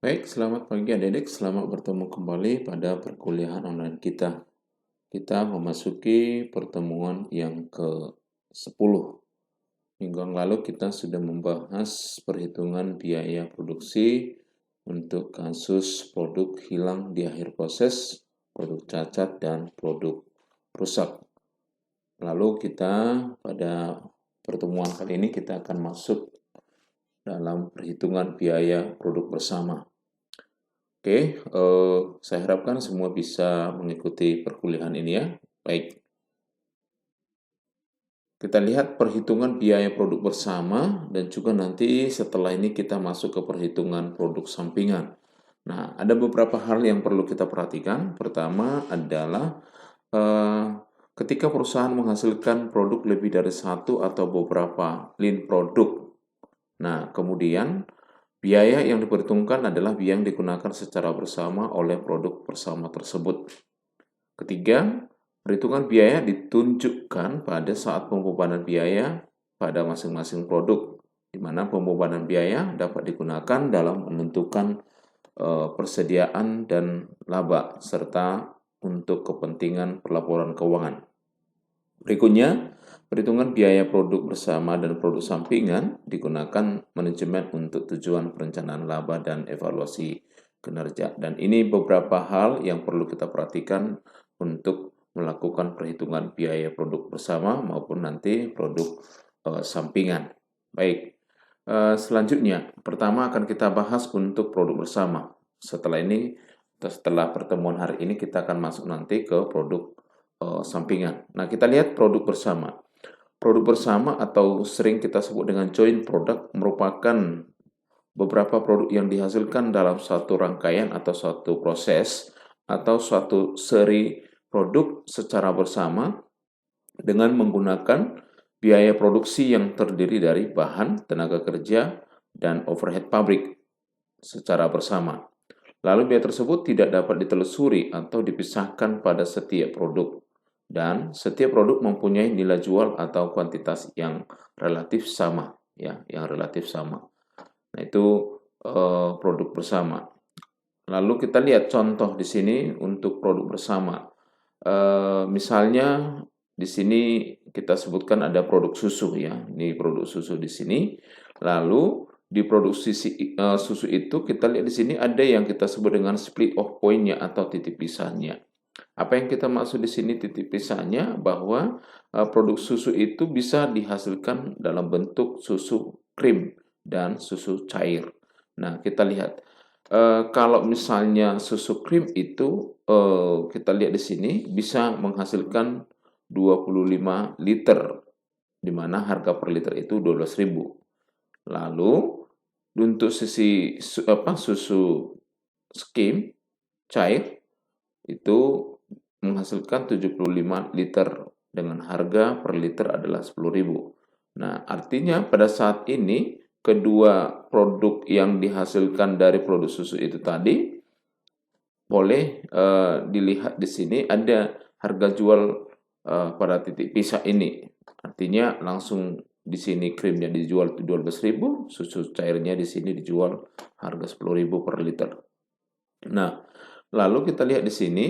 Baik, selamat pagi adik-adik. Selamat bertemu kembali pada perkuliahan online kita. Kita memasuki pertemuan yang ke-10. Minggu yang lalu kita sudah membahas perhitungan biaya produksi untuk kasus produk hilang di akhir proses, produk cacat, dan produk rusak. Lalu pada pertemuan kali ini kita akan masuk dalam perhitungan biaya produk bersama. Oke, saya harapkan semua bisa mengikuti perkuliahan ini ya. Baik, kita lihat perhitungan biaya produk bersama dan juga nanti setelah ini kita masuk ke perhitungan produk sampingan. Nah, ada beberapa hal yang perlu kita perhatikan. Pertama adalah eh, ketika perusahaan menghasilkan produk lebih dari satu atau beberapa lin produk. Nah, kemudian biaya yang diperhitungkan adalah biaya yang digunakan secara bersama oleh produk bersama tersebut. Ketiga, perhitungan biaya ditunjukkan pada saat pembebanan biaya pada masing-masing produk, di mana pembebanan biaya dapat digunakan dalam menentukan persediaan dan laba, serta untuk kepentingan pelaporan keuangan. Berikutnya, perhitungan biaya produk bersama dan produk sampingan digunakan manajemen untuk tujuan perencanaan laba dan evaluasi kinerja. Dan ini beberapa hal yang perlu kita perhatikan untuk melakukan perhitungan biaya produk bersama maupun nanti produk sampingan. Baik, selanjutnya, pertama akan kita bahas untuk produk bersama. Setelah pertemuan hari ini kita akan masuk nanti ke produk sampingan. Nah, kita lihat produk bersama. Produk bersama atau sering kita sebut dengan joint product merupakan beberapa produk yang dihasilkan dalam satu rangkaian atau suatu proses atau suatu seri produk secara bersama dengan menggunakan biaya produksi yang terdiri dari bahan, tenaga kerja, dan overhead pabrik secara bersama. Lalu biaya tersebut tidak dapat ditelusuri atau dipisahkan pada setiap produk. Dan setiap produk mempunyai nilai jual atau kuantitas yang relatif sama, ya, yang relatif sama. Nah, itu produk bersama. Lalu kita lihat contoh di sini untuk produk bersama. Misalnya di sini kita sebutkan ada produk susu ya. Ini produk susu di sini. Lalu di produksi susu itu kita lihat di sini ada yang kita sebut dengan split off point-nya atau titik pisahnya. Apa yang kita maksud di sini titik pisahnya bahwa produk susu itu bisa dihasilkan dalam bentuk susu krim dan susu cair. Nah, kita lihat kalau misalnya susu krim itu kita lihat di sini bisa menghasilkan 25 liter di mana harga per liter itu 12.000. Lalu untuk susu skim cair itu menghasilkan 75 liter dengan harga per liter adalah 10.000. Nah, artinya pada saat ini kedua produk yang dihasilkan dari produk susu itu tadi boleh dilihat di sini ada harga jual pada titik pisah ini. Artinya langsung di sini krimnya dijual 12.000, susu cairnya di sini dijual harga 10.000 per liter. Nah, lalu kita lihat di sini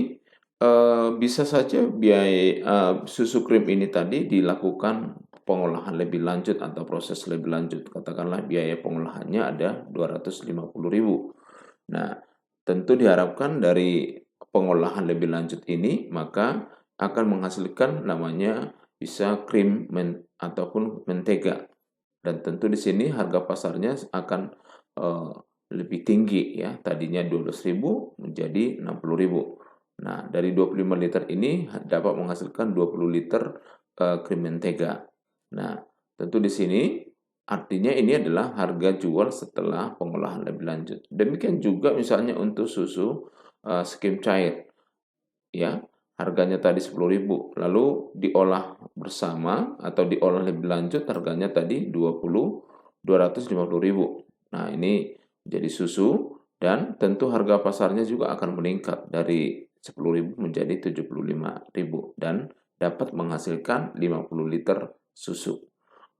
bisa saja biaya susu krim ini tadi dilakukan pengolahan lebih lanjut atau proses lebih lanjut. Katakanlah biaya pengolahannya ada 250.000. Nah, tentu diharapkan dari pengolahan lebih lanjut ini maka akan menghasilkan namanya bisa krim ataupun mentega. Dan tentu di sini harga pasarnya akan lebih tinggi ya. Tadinya 12.000 menjadi 60.000. Nah, dari 25 liter ini dapat menghasilkan 20 liter krim mentega. Nah, tentu di sini artinya ini adalah harga jual setelah pengolahan lebih lanjut. Demikian juga misalnya untuk susu skim cair. Ya, harganya tadi 10.000, lalu diolah bersama atau diolah lebih lanjut harganya tadi 250.000. Nah, ini jadi susu dan tentu harga pasarnya juga akan meningkat dari 10.000 menjadi 75.000 dan dapat menghasilkan 50 liter susu.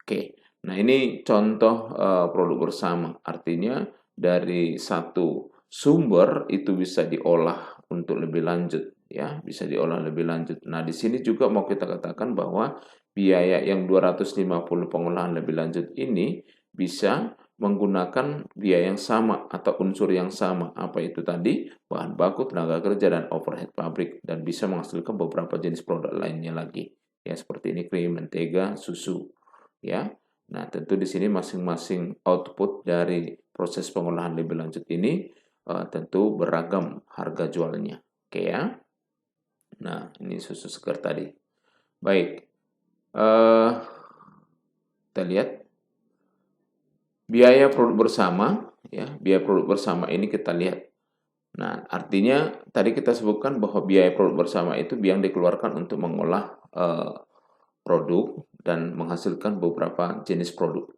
Oke. Nah, ini contoh produk bersama. Artinya dari satu sumber itu bisa diolah untuk lebih lanjut, ya, bisa diolah lebih lanjut. Nah, di sini juga mau kita katakan bahwa biaya yang 250 pengolahan lebih lanjut ini bisa menggunakan biaya yang sama atau unsur yang sama. Apa itu tadi? Bahan baku, tenaga kerja, dan overhead pabrik, dan bisa menghasilkan beberapa jenis produk lainnya lagi. Ya, seperti ini krim, mentega, susu, ya. Nah, tentu di sini masing-masing output dari proses pengolahan lebih lanjut ini tentu beragam harga jualnya. Oke ya. Nah, ini susu segar tadi. Baik. Kita lihat biaya produk bersama, ya. Biaya produk bersama ini kita lihat. Nah, artinya tadi kita sebutkan bahwa biaya produk bersama itu yang dikeluarkan untuk mengolah produk dan menghasilkan beberapa jenis produk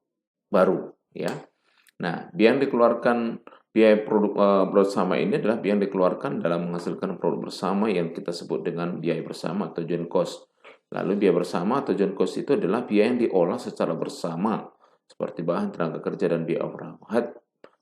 baru, ya. Nah, biaya yang dikeluarkan biaya produk bersama ini adalah biaya yang dikeluarkan dalam menghasilkan produk bersama yang kita sebut dengan biaya bersama atau joint cost. Lalu biaya bersama atau joint cost itu adalah biaya yang diolah secara bersama seperti bahan, tenaga kerja, dan biaya overhead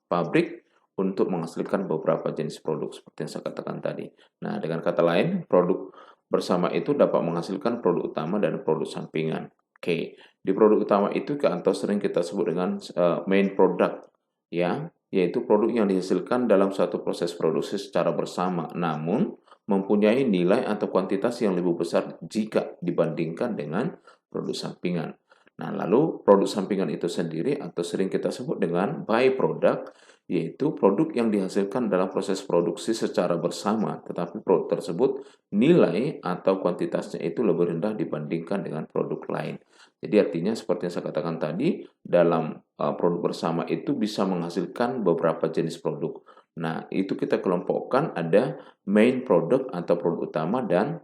pabrik untuk menghasilkan beberapa jenis produk seperti yang saya katakan tadi. Nah, dengan kata lain, produk bersama itu dapat menghasilkan produk utama dan produk sampingan. Oke, di produk utama itu atau sering kita sebut dengan main product, ya, yaitu produk yang dihasilkan dalam suatu proses produksi secara bersama, namun mempunyai nilai atau kuantitas yang lebih besar jika dibandingkan dengan produk sampingan. Nah, lalu produk sampingan itu sendiri atau sering kita sebut dengan byproduct, yaitu produk yang dihasilkan dalam proses produksi secara bersama, tetapi produk tersebut nilai atau kuantitasnya itu lebih rendah dibandingkan dengan produk lain. Jadi artinya seperti yang saya katakan tadi, dalam produk bersama itu bisa menghasilkan beberapa jenis produk. Nah, itu kita kelompokkan ada main product atau produk utama dan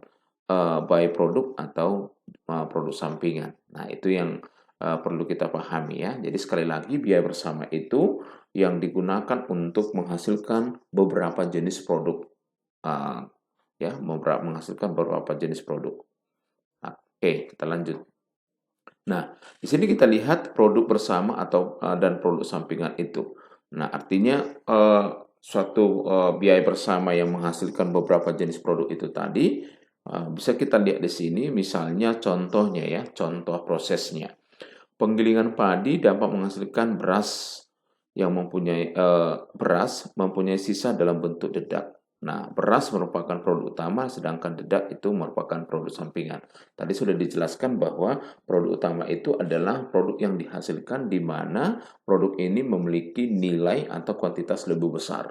byproduct atau produk sampingan. Nah, itu yang perlu kita pahami ya. Jadi sekali lagi biaya bersama itu yang digunakan untuk menghasilkan beberapa jenis produk, ya, menghasilkan beberapa jenis produk. Oke, kita lanjut. Nah, di sini kita lihat produk bersama atau dan produk sampingan itu. Nah, artinya suatu biaya bersama yang menghasilkan beberapa jenis produk itu tadi bisa kita lihat di sini, misalnya contohnya ya, contoh prosesnya. Penggilingan padi dapat menghasilkan beras yang mempunyai sisa dalam bentuk dedak. Nah, beras merupakan produk utama, sedangkan dedak itu merupakan produk sampingan. Tadi sudah dijelaskan bahwa produk utama itu adalah produk yang dihasilkan di mana produk ini memiliki nilai atau kuantitas lebih besar.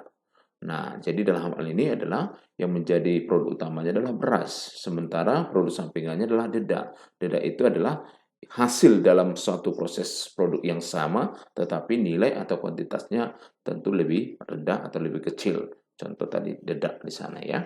Nah, jadi dalam hal ini adalah yang menjadi produk utamanya adalah beras, sementara produk sampingannya adalah dedak. Dedak itu adalah hasil dalam suatu proses produk yang sama, tetapi nilai atau kuantitasnya tentu lebih rendah atau lebih kecil. Contoh tadi dedak di sana ya.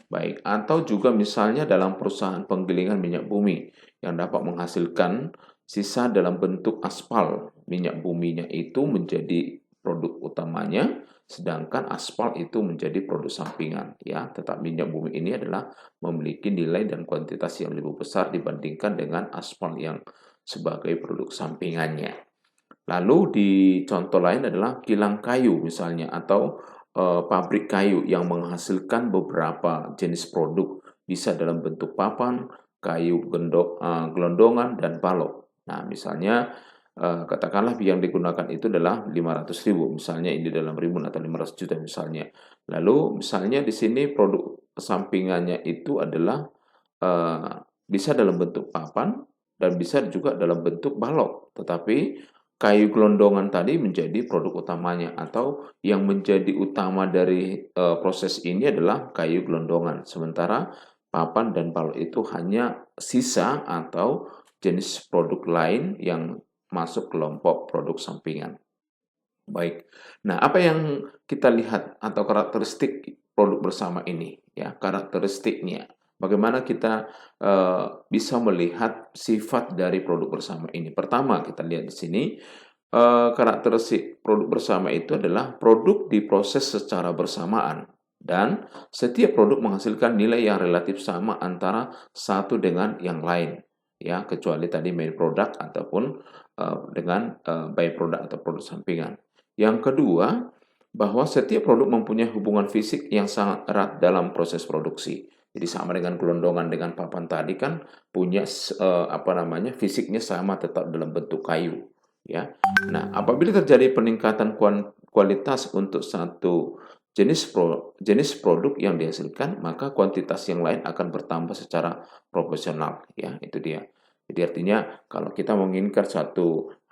Baik, atau juga misalnya dalam perusahaan penggilingan minyak bumi yang dapat menghasilkan sisa dalam bentuk aspal. Minyak buminya itu menjadi produk utamanya, sedangkan aspal itu menjadi produk sampingan ya. Tetap minyak bumi ini adalah memiliki nilai dan kuantitas yang lebih besar dibandingkan dengan aspal yang sebagai produk sampingannya. Lalu di contoh lain adalah kilang kayu misalnya atau pabrik kayu yang menghasilkan beberapa jenis produk bisa dalam bentuk papan, kayu gelondongan, dan balok. Nah, misalnya katakanlah yang digunakan itu adalah 500.000, misalnya ini dalam ribuan atau 500 juta misalnya. Lalu misalnya di sini produk sampingannya itu adalah bisa dalam bentuk papan dan bisa juga dalam bentuk balok. Tetapi kayu gelondongan tadi menjadi produk utamanya atau yang menjadi utama dari proses ini adalah kayu gelondongan. Sementara papan dan balok itu hanya sisa atau jenis produk lain yang masuk kelompok produk sampingan. Baik. Nah, apa yang kita lihat atau karakteristik produk bersama ini ya, karakteristiknya. Bagaimana kita bisa melihat sifat dari produk bersama ini? Pertama, kita lihat di sini karakteristik produk bersama itu adalah produk diproses secara bersamaan dan setiap produk menghasilkan nilai yang relatif sama antara satu dengan yang lain ya, kecuali tadi main product ataupun dengan byproduct atau produk sampingan. Yang kedua, bahwa setiap produk mempunyai hubungan fisik yang sangat erat dalam proses produksi. Jadi sama dengan gelondongan dengan papan tadi kan punya fisiknya sama tetap dalam bentuk kayu, ya. Nah, apabila terjadi peningkatan kualitas untuk satu jenis produk yang dihasilkan, maka kuantitas yang lain akan bertambah secara proporsional, ya. Itu dia. Jadi artinya kalau kita menginginkan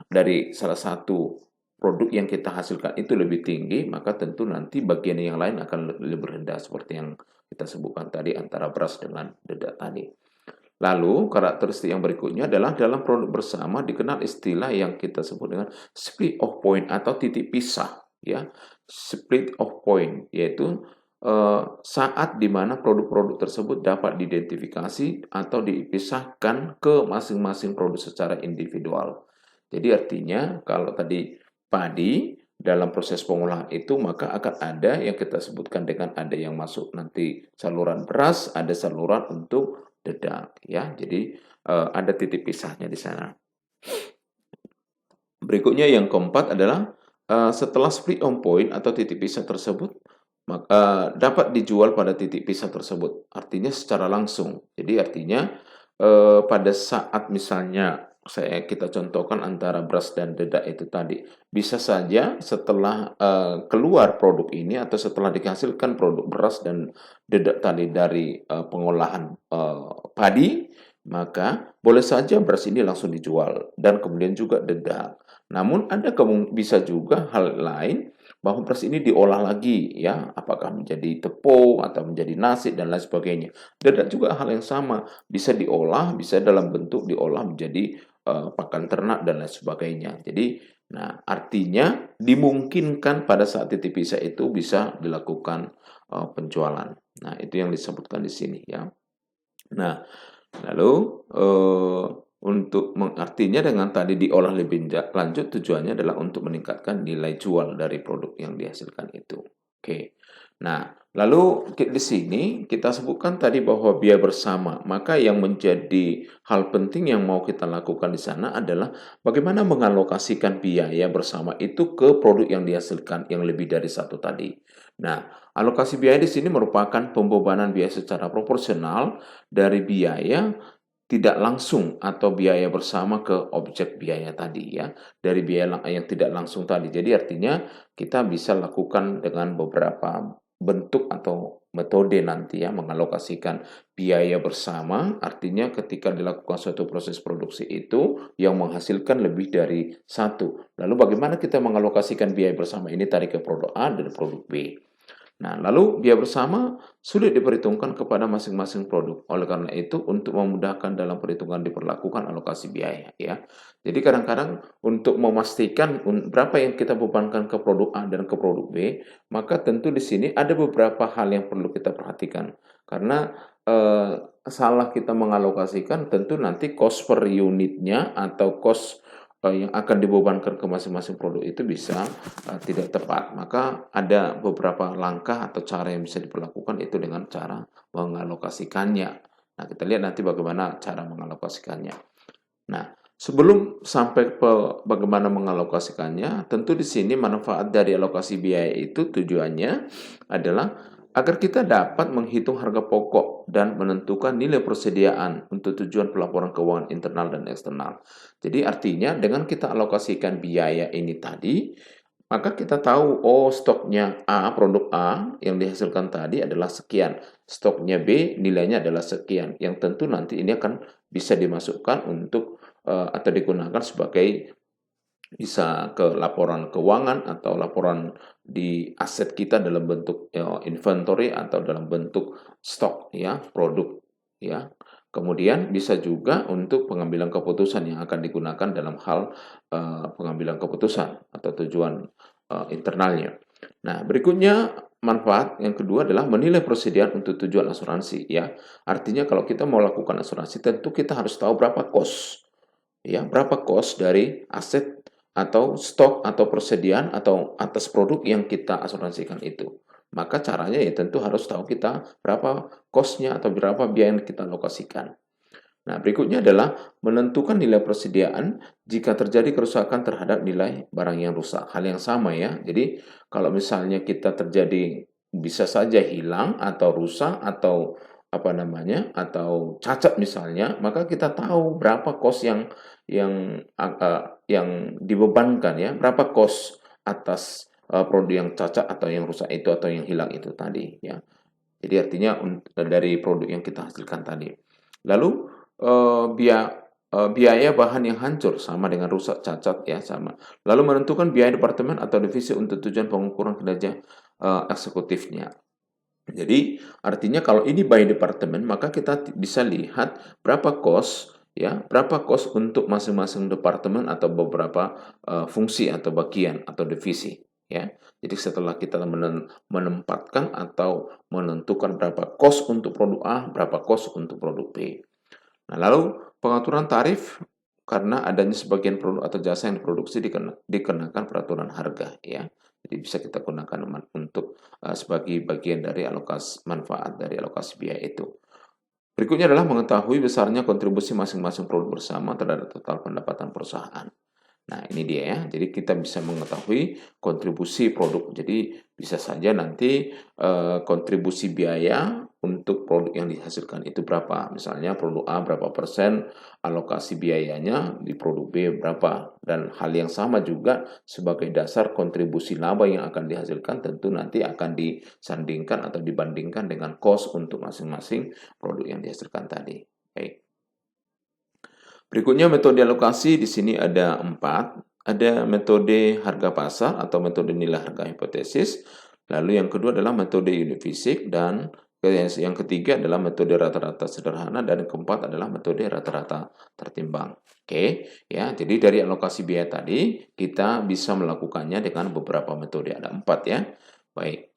dari salah satu produk yang kita hasilkan itu lebih tinggi, maka tentu nanti bagian yang lain akan lebih rendah seperti yang kita sebutkan tadi antara beras dengan dedak tadi. Lalu karakteristik yang berikutnya adalah dalam produk bersama dikenal istilah yang kita sebut dengan split of point atau titik pisah, ya. Split of point yaitu saat di mana produk-produk tersebut dapat diidentifikasi atau dipisahkan ke masing-masing produk secara individual. Jadi artinya kalau tadi padi dalam proses pengolahan itu maka akan ada yang kita sebutkan dengan ada yang masuk nanti saluran beras, ada saluran untuk dedak, ya. Jadi ada titik pisahnya di sana. Berikutnya yang keempat adalah setelah split on point atau titik pisah tersebut maka dapat dijual pada titik pisah tersebut. Artinya secara langsung. Jadi artinya pada saat misalnya kita contohkan antara beras dan dedak itu tadi, bisa saja setelah keluar produk ini atau setelah dihasilkan produk beras dan dedak tadi dari pengolahan padi, maka boleh saja beras ini langsung dijual dan kemudian juga dedak. Namun bisa juga hal lain bahwa beras ini diolah lagi, ya, apakah menjadi tepung atau menjadi nasi dan lain sebagainya. Dedak juga hal yang sama, bisa diolah, bisa dalam bentuk diolah menjadi pakan ternak dan lain sebagainya. Jadi, nah artinya dimungkinkan pada saat titik pisah itu bisa dilakukan penjualan. Nah, itu yang disebutkan di sini, ya. Nah, lalu artinya dengan tadi diolah lebih lanjut tujuannya adalah untuk meningkatkan nilai jual dari produk yang dihasilkan itu. Oke. Nah, lalu di sini kita sebutkan tadi bahwa biaya bersama. Maka yang menjadi hal penting yang mau kita lakukan di sana adalah bagaimana mengalokasikan biaya bersama itu ke produk yang dihasilkan yang lebih dari satu tadi. Nah, alokasi biaya di sini merupakan pembebanan biaya secara proporsional dari biaya tidak langsung atau biaya bersama ke objek biaya tadi, ya, dari biaya yang tidak langsung tadi. Jadi artinya kita bisa lakukan dengan beberapa bentuk atau metode nanti, ya, mengalokasikan biaya bersama. Artinya ketika dilakukan suatu proses produksi itu yang menghasilkan lebih dari satu. Lalu bagaimana kita mengalokasikan biaya bersama ini tadi ke produk A dan produk B. Nah, lalu biaya bersama sulit diperhitungkan kepada masing-masing produk. Oleh karena itu, untuk memudahkan dalam perhitungan diperlakukan alokasi biaya, ya. Jadi kadang-kadang untuk memastikan berapa yang kita bebankan ke produk A dan ke produk B, maka tentu di sini ada beberapa hal yang perlu kita perhatikan. Karena salah kita mengalokasikan tentu nanti cost per unitnya atau cost yang akan dibebankan ke masing-masing produk itu bisa tidak tepat. Maka ada beberapa langkah atau cara yang bisa diperlakukan itu dengan cara mengalokasikannya. Nah, kita lihat nanti bagaimana cara mengalokasikannya. Nah, sebelum sampai ke bagaimana mengalokasikannya, tentu di sini manfaat dari alokasi biaya itu tujuannya adalah agar kita dapat menghitung harga pokok dan menentukan nilai persediaan untuk tujuan pelaporan keuangan internal dan eksternal. Jadi artinya dengan kita alokasikan biaya ini tadi, maka kita tahu, oh stoknya A, produk A yang dihasilkan tadi adalah sekian. Stoknya B nilainya adalah sekian. Yang tentu nanti ini akan bisa dimasukkan untuk atau digunakan sebagai bisa ke laporan keuangan atau laporan di aset kita dalam bentuk inventory atau dalam bentuk stok, ya, produk, ya. Kemudian bisa juga untuk pengambilan keputusan yang akan digunakan dalam hal pengambilan keputusan atau tujuan internalnya. Nah, berikutnya manfaat yang kedua adalah menilai persediaan untuk tujuan asuransi, ya. Artinya kalau kita mau lakukan asuransi tentu kita harus tahu berapa cost, ya, berapa cost dari aset atau stok atau persediaan atau atas produk yang kita asuransikan itu. Maka caranya ya tentu harus tahu kita berapa cost-nya atau berapa biaya yang kita alokasikan. Nah, berikutnya adalah menentukan nilai persediaan jika terjadi kerusakan terhadap nilai barang yang rusak. Hal yang sama ya. Jadi, kalau misalnya kita terjadi bisa saja hilang atau rusak atau apa namanya atau cacat misalnya, maka kita tahu berapa kos yang dibebankan ya, berapa kos atas produk yang cacat atau yang rusak itu atau yang hilang itu tadi ya. Jadi artinya dari produk yang kita hasilkan tadi. Lalu biaya bahan yang hancur sama dengan rusak cacat ya sama. Lalu menentukan biaya departemen atau divisi untuk tujuan pengukuran kinerja eksekutifnya. Jadi artinya kalau ini by departemen maka kita bisa lihat berapa kos ya, berapa kos untuk masing-masing departemen atau beberapa fungsi atau bagian atau divisi ya. Jadi setelah kita menempatkan atau menentukan berapa kos untuk produk A, berapa kos untuk produk B. Nah, lalu pengaturan tarif karena adanya sebagian produk atau jasa yang diproduksi dikenakan peraturan harga ya. Jadi bisa kita gunakan untuk sebagai bagian dari alokasi manfaat dari alokasi biaya itu. Berikutnya adalah mengetahui besarnya kontribusi masing-masing produk bersama terhadap total pendapatan perusahaan. Nah, ini dia ya. Jadi kita bisa mengetahui kontribusi produk. Jadi bisa saja nanti kontribusi biaya untuk produk yang dihasilkan itu berapa. Misalnya produk A berapa persen alokasi biayanya, di produk B berapa. Dan hal yang sama juga sebagai dasar kontribusi laba yang akan dihasilkan tentu nanti akan disandingkan atau dibandingkan dengan cost untuk masing-masing produk yang dihasilkan tadi. Baik. Berikutnya metode alokasi di sini ada 4. Ada metode harga pasar atau metode nilai harga hipotesis. Lalu yang kedua adalah metode unit fisik dan yang ketiga adalah metode rata-rata sederhana dan yang keempat adalah metode rata-rata tertimbang. Oke, ya. Jadi dari alokasi biaya tadi kita bisa melakukannya dengan beberapa metode. Ada 4 ya. Baik.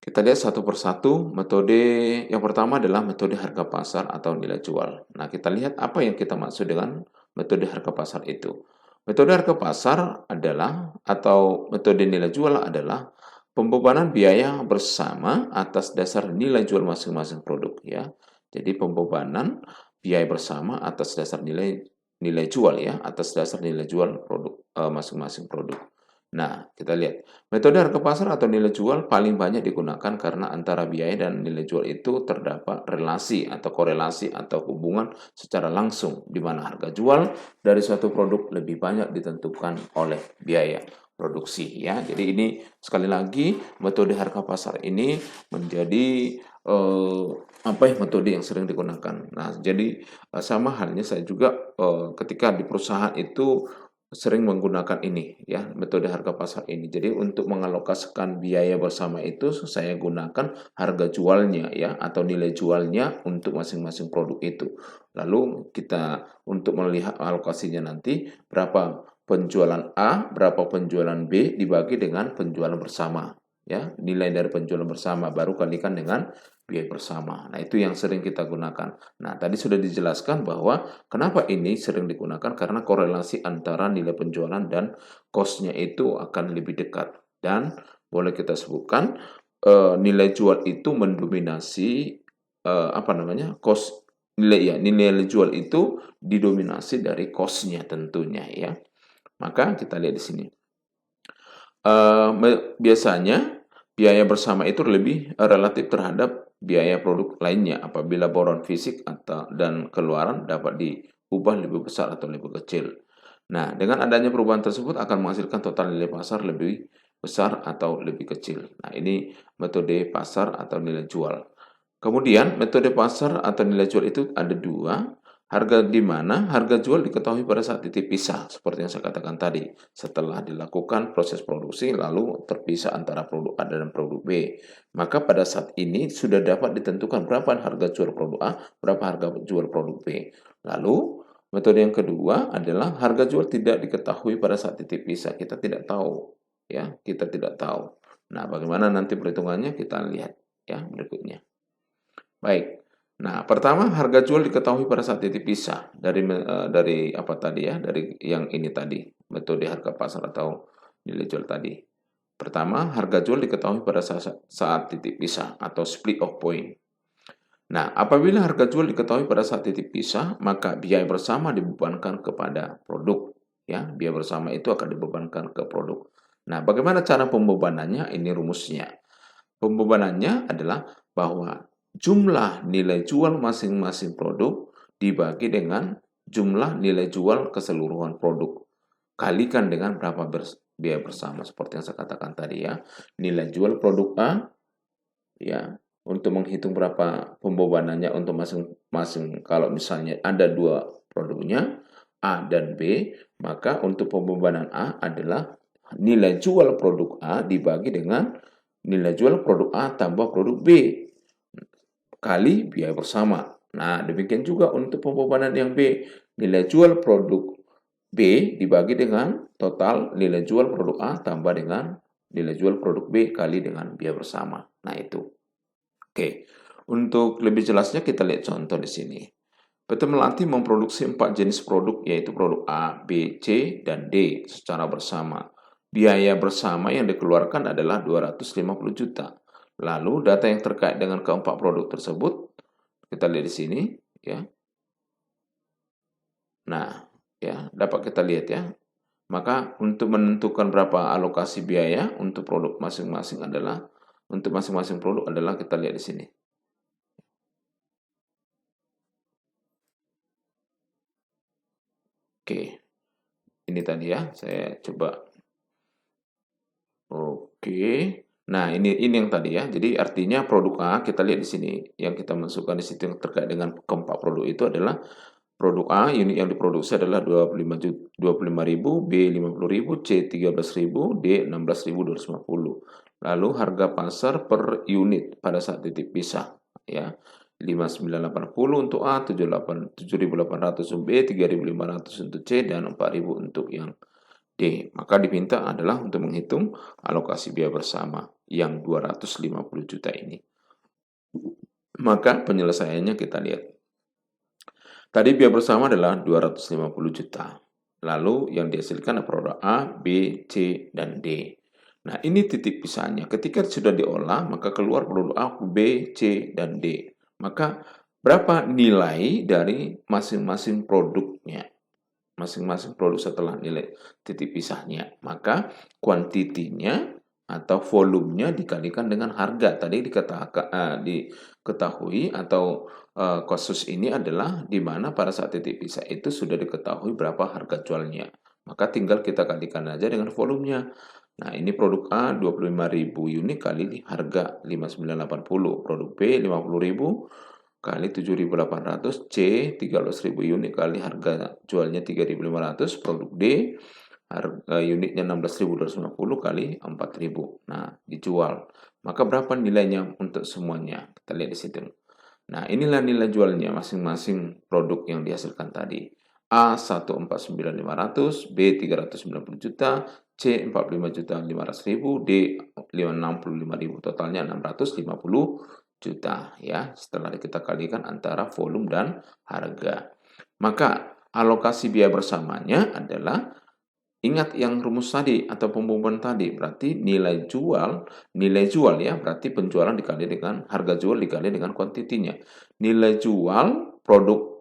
Kita lihat satu persatu. Metode yang pertama adalah metode harga pasar atau nilai jual. Nah, kita lihat apa yang kita maksud dengan metode harga pasar itu. Metode harga pasar adalah atau metode nilai jual adalah pembebanan biaya bersama atas dasar nilai jual masing-masing produk ya. Jadi pembebanan biaya bersama atas dasar nilai jual ya, atas dasar nilai jual produk masing-masing produk. Nah, kita lihat. Metode harga pasar atau nilai jual paling banyak digunakan karena antara biaya dan nilai jual itu terdapat relasi atau korelasi atau hubungan secara langsung, di mana harga jual dari suatu produk lebih banyak ditentukan oleh biaya produksi ya. Jadi ini sekali lagi metode harga pasar ini menjadi metode yang sering digunakan. Nah, jadi sama halnya saya juga ketika di perusahaan itu sering menggunakan ini ya, metode harga pasar ini. Jadi untuk mengalokasikan biaya bersama itu saya gunakan harga jualnya ya atau nilai jualnya untuk masing-masing produk itu. Lalu kita untuk melihat alokasinya nanti berapa penjualan A, berapa penjualan B dibagi dengan penjualan bersama ya. Nilai dari penjualan bersama baru kalikan dengan biaya bersama. Nah, itu yang sering kita gunakan. Nah, tadi sudah dijelaskan bahwa kenapa ini sering digunakan karena korelasi antara nilai penjualan dan cost-nya itu akan lebih dekat. Dan boleh kita sebutkan nilai jual itu mendominasi cost nilai jual itu didominasi dari cost-nya tentunya ya. Maka kita lihat di sini. Biasanya biaya bersama itu lebih relatif terhadap biaya produk lainnya apabila boron fisik dan keluaran dapat diubah lebih besar atau lebih kecil. Nah, dengan adanya perubahan tersebut akan menghasilkan total nilai pasar lebih besar atau lebih kecil. Nah, ini metode pasar atau nilai jual. Kemudian, metode pasar atau nilai jual itu ada 2. Harga di mana harga jual diketahui pada saat titik pisah, seperti yang saya katakan tadi. Setelah dilakukan proses produksi, lalu terpisah antara produk A dan produk B. Maka pada saat ini sudah dapat ditentukan berapa harga jual produk A, berapa harga jual produk B. Lalu, metode yang kedua adalah harga jual tidak diketahui pada saat titik pisah. Kita tidak tahu, ya, kita tidak tahu. Nah, bagaimana nanti perhitungannya kita lihat ya berikutnya. Baik. Nah, pertama harga jual diketahui pada saat titik pisah dari apa tadi ya, dari yang ini tadi, metode harga pasar atau nilai jual tadi. Pertama, harga jual diketahui pada saat titik pisah atau split off point. Nah, apabila harga jual diketahui pada saat titik pisah, maka biaya bersama dibebankan kepada produk. Ya, biaya bersama itu akan dibebankan ke produk. Nah, bagaimana cara pembebanannya? Ini rumusnya. Pembebanannya adalah bahwa jumlah nilai jual masing-masing produk dibagi dengan jumlah nilai jual keseluruhan produk. Kalikan dengan berapa biaya bersama seperti yang saya katakan tadi ya. Nilai jual produk A ya, untuk menghitung berapa pembebanannya untuk masing-masing. Kalau misalnya ada dua produknya A dan B, maka untuk pembebanan A adalah nilai jual produk A dibagi dengan nilai jual produk A tambah produk B kali biaya bersama. Nah, demikian juga untuk pembebanan yang B, nilai jual produk B dibagi dengan total nilai jual produk A tambah dengan nilai jual produk B kali dengan biaya bersama. Nah, itu. Oke, untuk lebih jelasnya kita lihat contoh di sini. PT Melati memproduksi 4 jenis produk yaitu produk A, B, C, dan D secara bersama. Biaya bersama yang dikeluarkan adalah 250 juta. Lalu data yang terkait dengan keempat produk tersebut kita lihat di sini ya. Nah, ya, dapat kita lihat ya. Maka untuk menentukan berapa alokasi biaya untuk produk masing-masing adalah untuk masing-masing produk adalah kita lihat di sini. Oke, ini tadi ya, saya coba. Oke. Nah, ini yang tadi ya. Jadi artinya produk A kita lihat di sini. Yang kita masukkan di situ yang terkait dengan keempat produk itu adalah produk A unit yang diproduksi adalah 25.000, B 50.000, C 13.000, D 16.250. Lalu harga pasar per unit pada saat titik pisah ya. 5.980 untuk A, 7.800 untuk B, 3.500 untuk C, dan 4.000 untuk yang D. Maka diminta adalah untuk menghitung alokasi biaya bersama yang 250 juta ini. Maka penyelesaiannya kita lihat. Tadi biaya bersama adalah 250 juta. Lalu yang dihasilkan adalah produk A, B, C, dan D. Nah, ini titik pisahnya. Ketika sudah diolah, maka keluar produk A, B, C, dan D. Maka berapa nilai dari masing-masing produknya? Masing-masing produk setelah nilai titik pisahnya. Maka kuantitinya atau volumenya dikalikan dengan harga. Tadi diketahui atau kasus ini adalah di mana pada saat titik pisah itu sudah diketahui berapa harga jualnya. Maka tinggal kita kalikan aja dengan volumenya. Nah, ini produk A 25.000 unit kali harga 5.980, produk B 50.000 kali 7.800, C 13.000 unit kali harga jualnya 3.500, produk D harga unitnya 16.250 kali 4.000. Nah, dijual. Maka berapa nilainya untuk semuanya? Kita lihat di situ. Nah, inilah nilai jualnya masing-masing produk yang dihasilkan tadi. A 149.500, B 390 juta, C 45.500.000, D 65.000, totalnya 650 juta ya. Setelah kita kalikan antara volume dan harga. Maka alokasi biaya bersamanya adalah ingat yang rumus tadi atau pembukuan tadi, berarti nilai jual ya, berarti penjualan dikali dengan harga jual dikali dengan kuantitinya. Nilai jual produk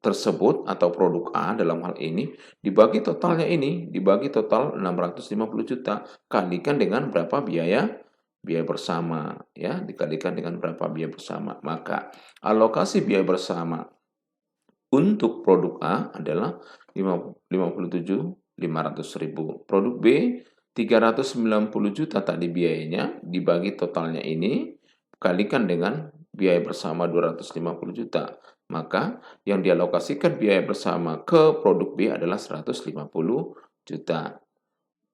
tersebut atau produk A dalam hal ini dibagi totalnya ini, dibagi total 650 juta, kalikan dengan berapa biaya bersama ya, dikalikan dengan berapa biaya bersama. Maka alokasi biaya bersama untuk produk A adalah 57.500.000. Produk B 390 juta tadi biayanya dibagi totalnya ini kalikan dengan biaya bersama 250 juta. Maka yang dialokasikan biaya bersama ke produk B adalah 150 juta.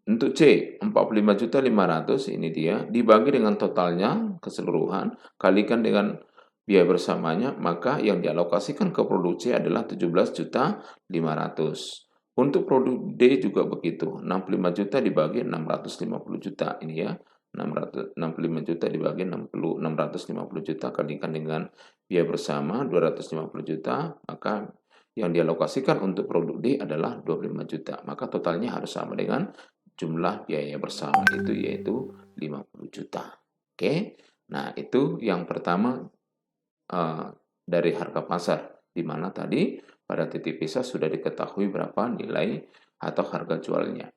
Untuk C 45.500 ini dia dibagi dengan totalnya keseluruhan kalikan dengan biaya bersamanya, maka yang dialokasikan ke produk C adalah 17.500. Untuk produk D juga begitu, 65 juta dibagi 650 juta ini ya. 65 juta dibagi 650 juta kalikan dengan biaya bersama 250 juta, maka yang dialokasikan untuk produk D adalah 25 juta. Maka totalnya harus sama dengan jumlah biaya bersama itu yaitu 50 juta. Oke. Nah, itu yang pertama dari harga pasar, di mana tadi pada titik pisah sudah diketahui berapa nilai atau harga jualnya.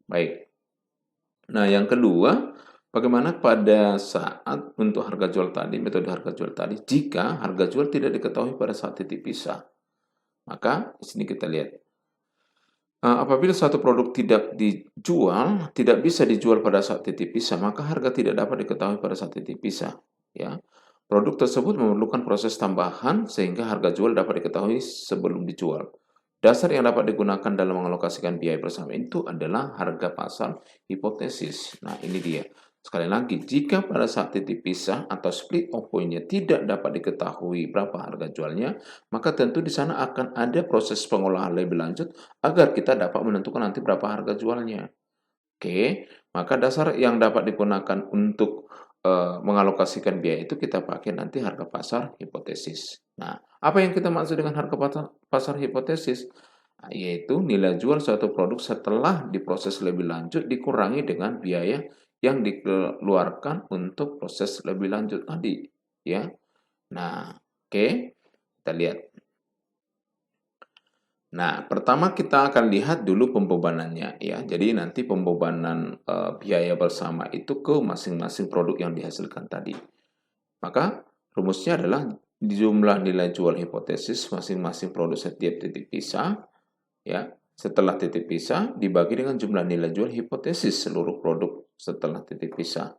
Baik. Nah, yang kedua, bagaimana pada saat untuk harga jual tadi, metode harga jual tadi, jika harga jual tidak diketahui pada saat titik pisah. Maka di sini kita lihat, apabila suatu produk tidak bisa dijual pada saat titik pisah, maka harga tidak dapat diketahui pada saat titik pisah. Ya, produk tersebut memerlukan proses tambahan sehingga harga jual dapat diketahui sebelum dijual. Dasar yang dapat digunakan dalam mengalokasikan biaya bersama itu adalah harga pasar hipotesis. Nah, ini dia. Sekali lagi, jika pada saat titik pisah atau split off point-nya tidak dapat diketahui berapa harga jualnya, maka tentu di sana akan ada proses pengolahan lebih lanjut agar kita dapat menentukan nanti berapa harga jualnya. Oke, maka dasar yang dapat digunakan untuk mengalokasikan biaya itu kita pakai nanti harga pasar hipotesis. Nah, apa yang kita maksud dengan harga pasar hipotesis? Nah, yaitu nilai jual suatu produk setelah diproses lebih lanjut dikurangi dengan biaya yang dikeluarkan untuk proses lebih lanjut tadi, ya. Nah, oke, kita lihat. Nah, pertama kita akan lihat dulu pembebanannya ya. Jadi nanti pembebanan biaya bersama itu ke masing-masing produk yang dihasilkan tadi. Maka rumusnya adalah jumlah nilai jual hipotesis masing-masing produk setiap titik pisah ya. Setelah titik pisah dibagi dengan jumlah nilai jual hipotesis seluruh produk setelah titik pisah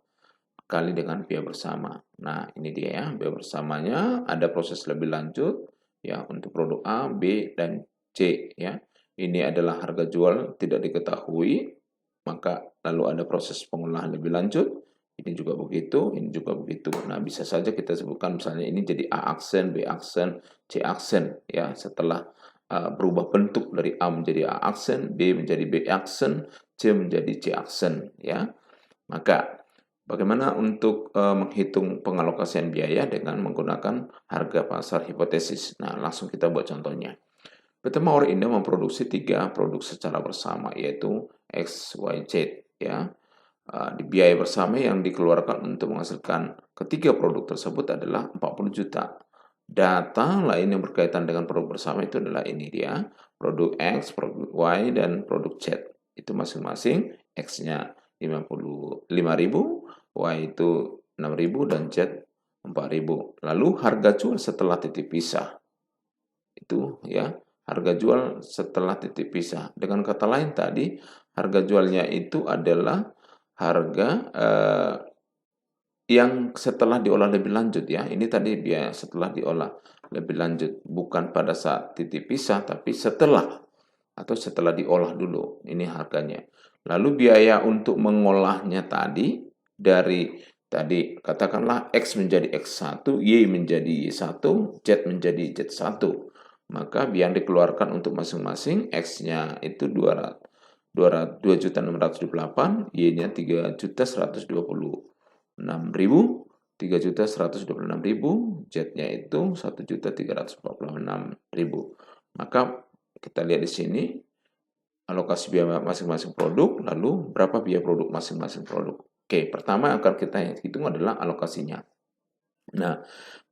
kali dengan biaya bersama. Nah, ini dia ya, biaya bersamanya ada proses lebih lanjut ya untuk produk A, B, dan C ya. Ini adalah harga jual tidak diketahui, maka lalu ada proses pengolahan lebih lanjut. Ini juga begitu, ini juga begitu. Nah, bisa saja kita sebutkan misalnya ini jadi A aksen, B aksen, C aksen ya. Setelah berubah bentuk dari A menjadi A aksen, B menjadi B aksen, C menjadi C aksen ya. Maka bagaimana untuk menghitung pengalokasian biaya dengan menggunakan harga pasar hipotesis? Nah, langsung kita buat contohnya. Pertama, Orindo memproduksi 3 produk secara bersama, yaitu X, Y, Z. Ya. Di biaya bersama yang dikeluarkan untuk menghasilkan ketiga produk tersebut adalah 40 juta. Data lain yang berkaitan dengan produk bersama itu adalah ini dia, produk X, produk Y, dan produk Z. Itu masing-masing X-nya 55.000, Y itu 6.000, dan Z 4.000. Lalu harga jual setelah titik pisah. Itu ya, harga jual setelah titik pisah. Dengan kata lain tadi, harga jualnya itu adalah harga yang setelah diolah lebih lanjut ya. Ini tadi biaya setelah diolah lebih lanjut, bukan pada saat titik pisah, tapi setelah atau setelah diolah dulu. Ini harganya. Lalu biaya untuk mengolahnya tadi dari tadi katakanlah X menjadi X1, Y menjadi Y1, Z menjadi Z1. Maka biaya yang dikeluarkan untuk masing-masing X-nya itu 2.628, Y-nya 3.126.000, 3.126.000, Z-nya itu 1.346.000. Maka kita lihat di sini alokasi biaya masing-masing produk, lalu berapa biaya produk masing-masing produk. Oke, pertama yang akan kita hitung adalah alokasinya. Nah,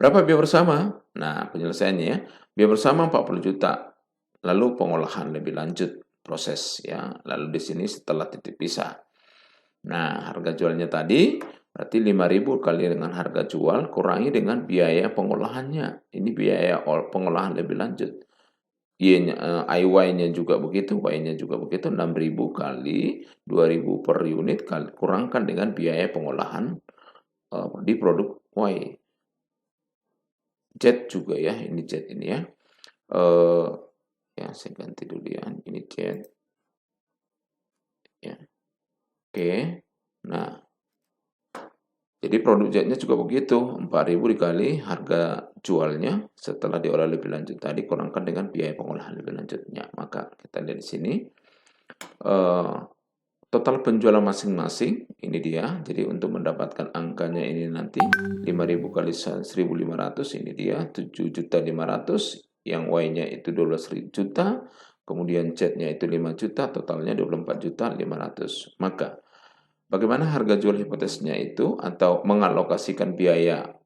berapa biaya bersama? Nah, penyelesaiannya ya. Biaya bersama 40 juta. Lalu pengolahan lebih lanjut proses ya. Lalu di sini setelah titik pisah. Nah, harga jualnya tadi berarti 5.000 kali dengan harga jual kurangi dengan biaya pengolahannya. Ini biaya pengolahan lebih lanjut. IY-nya juga begitu, Y-nya juga begitu, 6.000 kali 2.000 per unit kali kurangkan dengan biaya pengolahan di produk Y. Z juga ya, ini Z ini ya. Ya, saya ganti dulu ya, ini Z. Ya. Oke. Nah, jadi produk Z-nya juga begitu, 4.000 dikali harga jualnya setelah diolah lebih lanjut tadi kurangkan dengan biaya pengolahan lebih lanjutnya. Maka kita lihat di sini total penjualan masing-masing ini dia. Jadi untuk mendapatkan angkanya ini nanti 5.000 kali 1.500 ini dia 7.500.000, yang Y-nya itu 12 juta, kemudian Z-nya itu 5 juta, totalnya 24.500.000. Maka bagaimana harga jual hipotesisnya itu atau mengalokasikan biaya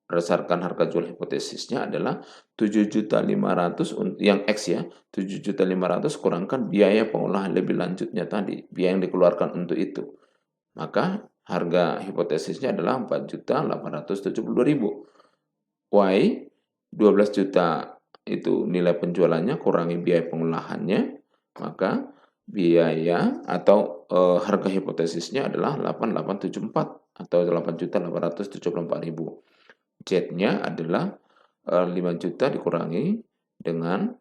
berdasarkan harga jual hipotesisnya adalah 7.500.000 yang X ya, 7.500.000 kurangkan biaya pengolahan lebih lanjutnya tadi, biaya yang dikeluarkan untuk itu. Maka harga hipotesisnya adalah 4.872.000. Y 12 juta itu nilai penjualannya kurangi biaya pengolahannya, maka biaya atau harga hipotesisnya adalah 8.874 atau 8.874.000. Z-nya adalah 5 juta dikurangi dengan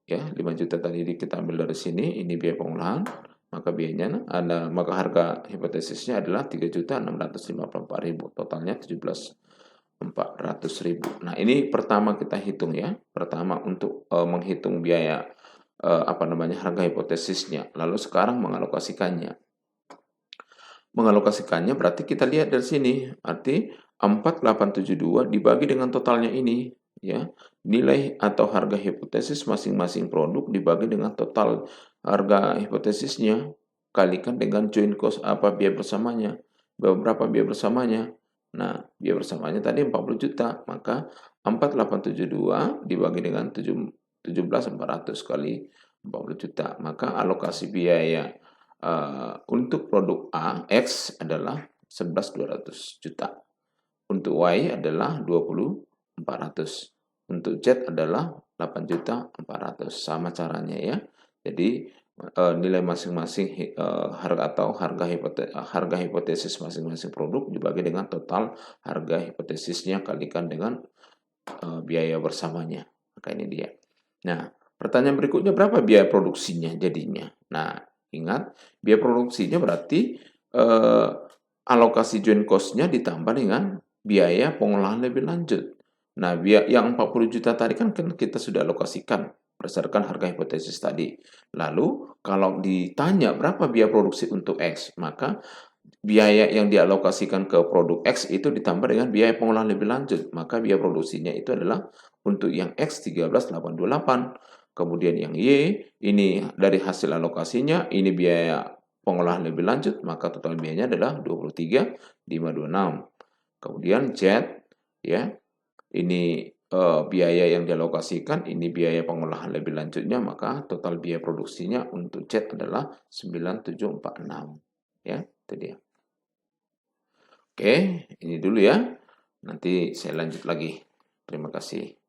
ya 5 juta tadi kita ambil dari sini, ini biaya pengolahan, maka harga hipotesisnya adalah 3.654.000, totalnya 17.400.000. Nah, ini pertama kita hitung ya. Pertama untuk menghitung biaya harga hipotesisnya. Lalu sekarang mengalokasikannya. Mengalokasikannya berarti kita lihat dari sini, arti 4872 dibagi dengan totalnya ini, ya. Nilai atau harga hipotesis masing-masing produk dibagi dengan total harga hipotesisnya, kalikan dengan joint cost biaya bersamanya. Berapa biaya bersamanya? Nah, biaya bersamanya tadi 40 juta, maka 4872 dibagi dengan 17.400 kali 40 juta, maka alokasi biaya untuk produk A, X adalah 11.200 juta. Untuk Y adalah 20.400. Untuk Z adalah 8.400. Sama caranya ya. Jadi nilai masing-masing harga hipotesis masing-masing produk dibagi dengan total harga hipotesisnya kalikan dengan biaya bersamanya. Maka ini dia. Nah, pertanyaan berikutnya, berapa biaya produksinya jadinya? Nah, ingat, biaya produksinya berarti alokasi joint cost-nya ditambah dengan biaya pengolahan lebih lanjut. Nah, biaya yang 40 juta tadi kan kita sudah alokasikan berdasarkan harga hipotesis tadi. Lalu, kalau ditanya berapa biaya produksi untuk X, maka biaya yang dialokasikan ke produk X itu ditambah dengan biaya pengolahan lebih lanjut. Maka biaya produksinya itu adalah untuk yang X 13.828. Kemudian yang Y, ini dari hasil alokasinya, ini biaya pengolahan lebih lanjut, maka total biayanya adalah 23.526. Kemudian Z, ya, ini biaya yang dialokasikan, ini biaya pengolahan lebih lanjutnya, maka total biaya produksinya untuk Z adalah 9.746. Ya, itu dia. Oke, ini dulu ya. Nanti saya lanjut lagi. Terima kasih.